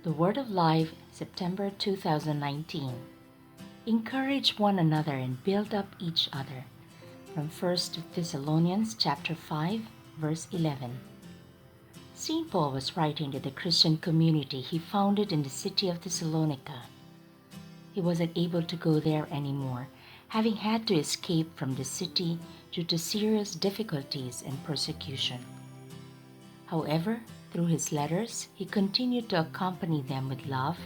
The Word of Life, September 2019. Encourage one another and build up each other. From 1 Thessalonians chapter 5, verse 11. St. Paul was writing to the Christian community he founded in the city of Thessalonica. He wasn't able to go there anymore, having had to escape from the city due to serious difficulties and persecution. However, through his letters, he continued to accompany them with love,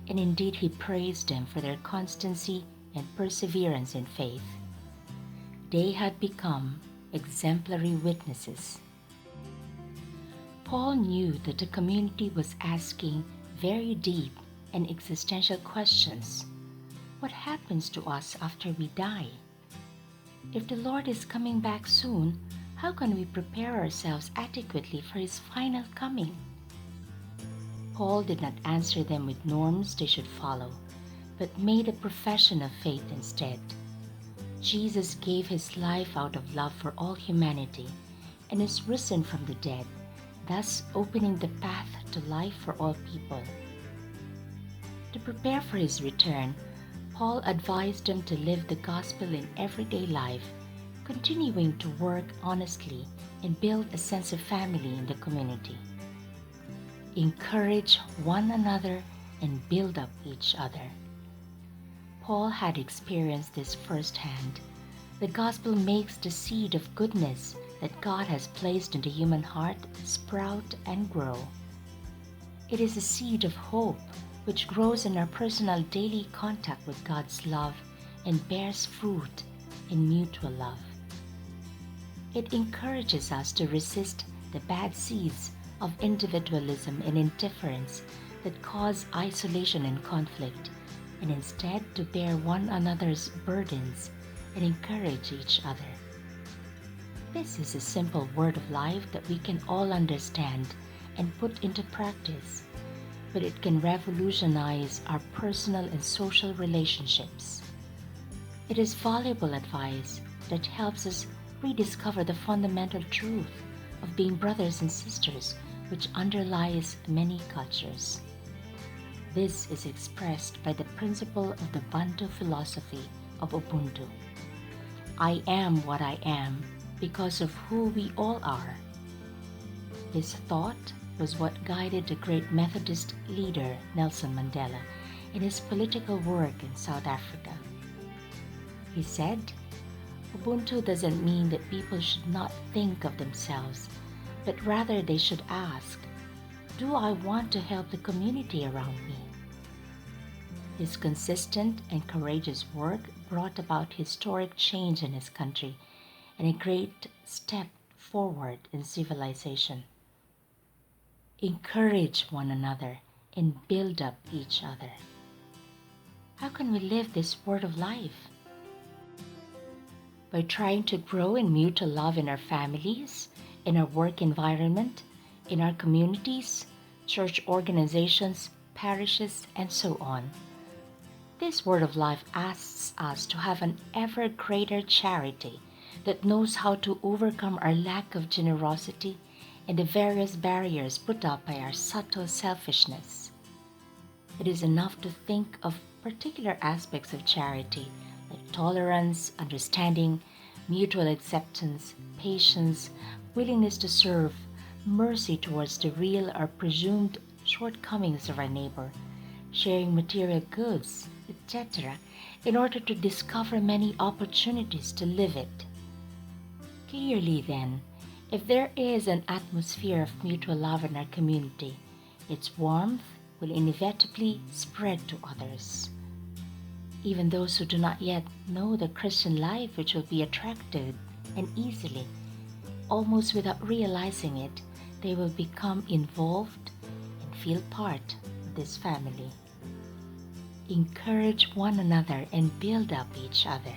and indeed he praised them for their constancy and perseverance in faith. They had become exemplary witnesses. Paul knew that the community was asking very deep and existential questions. What happens to us after we die? If the Lord is coming back soon, how can we prepare ourselves adequately for His final coming? Paul did not answer them with norms they should follow, but made a profession of faith instead. Jesus gave His life out of love for all humanity and is risen from the dead, thus opening the path to life for all people. To prepare for His return, Paul advised them to live the gospel in everyday life, continuing to work honestly and build a sense of family in the community. Encourage one another and build up each other. Paul had experienced this firsthand. The gospel makes the seed of goodness that God has placed in the human heart sprout and grow. It is a seed of hope which grows in our personal daily contact with God's love and bears fruit in mutual love. It encourages us to resist the bad seeds of individualism and indifference that cause isolation and conflict, and instead to bear one another's burdens and encourage each other. This is a simple word of life that we can all understand and put into practice, but it can revolutionize our personal and social relationships. It is valuable advice that helps us rediscover the fundamental truth of being brothers and sisters which underlies many cultures. This is expressed by the principle of the Bantu philosophy of Ubuntu. I am what I am because of who we all are. This thought was what guided the great Methodist leader Nelson Mandela in his political work in South Africa. He said, Ubuntu doesn't mean that people should not think of themselves, but rather they should ask, do I want to help the community around me? His consistent and courageous work brought about historic change in his country and a great step forward in civilization. Encourage one another and build up each other. How can we live this word of life? By trying to grow in mutual love in our families, in our work environment, in our communities, church organizations, parishes, and so on. This word of life asks us to have an ever greater charity that knows how to overcome our lack of generosity and the various barriers put up by our subtle selfishness. It is enough to think of particular aspects of charity like tolerance, understanding, mutual acceptance, patience, willingness to serve, mercy towards the real or presumed shortcomings of our neighbor, sharing material goods, etc., in order to discover many opportunities to live it. Clearly, then, if there is an atmosphere of mutual love in our community, its warmth will inevitably spread to others. Even those who do not yet know the Christian life, which will be attracted and easily, almost without realizing it, they will become involved and feel part of this family. Encourage one another and build up each other.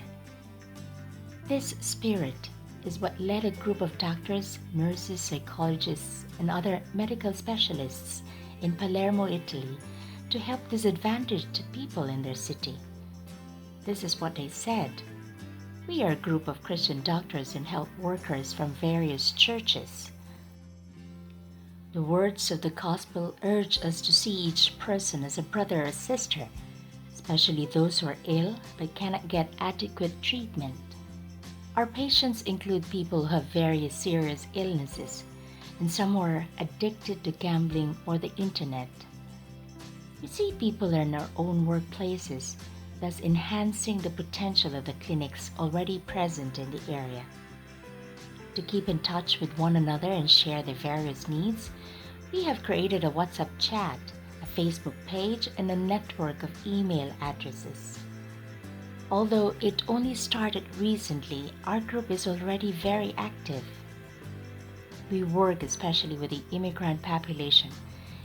This spirit is what led a group of doctors, nurses, psychologists, and other medical specialists in Palermo, Italy, to help disadvantaged people in their city. This is what they said. We are a group of Christian doctors and health workers from various churches. The words of the gospel urge us to see each person as a brother or sister, especially those who are ill but cannot get adequate treatment. Our patients include people who have various serious illnesses, and some who are addicted to gambling or the internet. We see people in our own workplaces, thus enhancing the potential of the clinics already present in the area. To keep in touch with one another and share their various needs, we have created a WhatsApp chat, a Facebook page, and a network of email addresses. Although it only started recently, our group is already very active. We work especially with the immigrant population,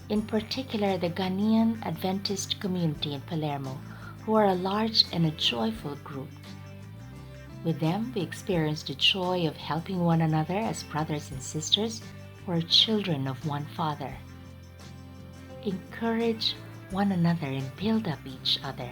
in particular the Ghanaian Adventist community in Palermo, who are a large and a joyful group. With them, we experience the joy of helping one another as brothers and sisters who are children of one Father. Encourage one another and build up each other.